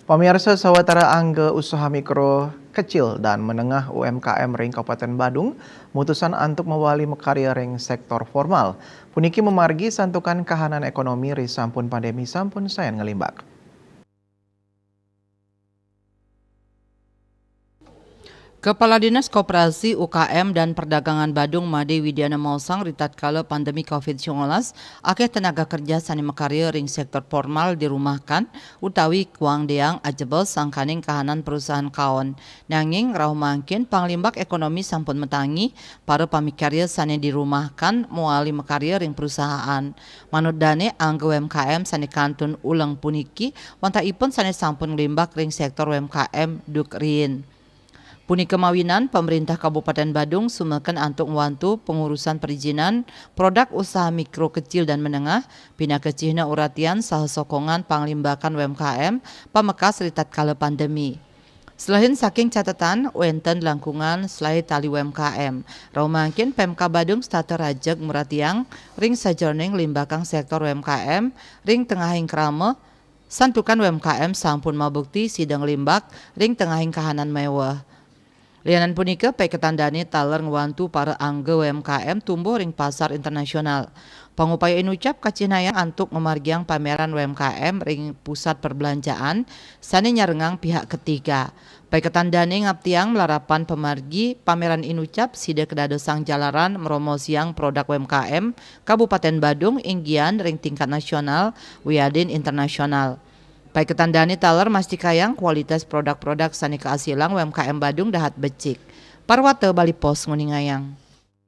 Pemirsa sawatara angge usaha mikro kecil dan menengah UMKM ring Kabupaten Badung mutusan untuk mewali mekarya ring sektor formal. Puniki memargi santukan kahanan ekonomi ri sampun pandemi sampun sayan ngelimbak. Kepala Dinas Koperasi UKM dan Perdagangan Badung Made Widiana Mausang ritat kala pandemi COVID-19 akeh tenaga kerja sani makarya ring sektor formal dirumahkan utawi kuang deang ajebel sangkaning kahanan perusahaan kaon. Nanging rauh mangkin panglimbak ekonomi sampun metangi para pamikarya sani dirumahkan muali makarya ring perusahaan. Manut dane anggo UMKM sani kantun ulang puniki wantaipun sani sampun limbak ring sektor UMKM dukrin. Puni kemawinan, pemerintah Kabupaten Badung sumeken antuk membantu pengurusan perizinan produk usaha mikro kecil dan menengah, pina kecihna uratian saha sokongan panglimbakan UMKM pamekas ritat kala pandemi. Selain saking catatan, wenten langkungan selain tali UMKM, romangkin Pemka Badung stata rajek muratiang ring sajroning limbakang sektor UMKM, ring tengahing krama, santukan UMKM sampun mabukti sidang limbak ring tengahing kahanan mewah. Lianan punika peketandani taler ngewantu para angge UMKM tumbuh ring pasar internasional. Pangupaya inucap kacinayang antuk memargiang pameran UMKM ring pusat perbelanjaan sani nyarengang pihak ketiga. Peketandani ngaptiang melarapan pemargi pameran inucap sida kedadosang jalaran meromosiang produk UMKM Kabupaten Badung inggian ring tingkat nasional wiadin internasional. Baik ketandani taler mastikayang kualitas produk-produk sani kaasilang UMKM Badung dahat becik. Parwate Bali Pos nguningayang.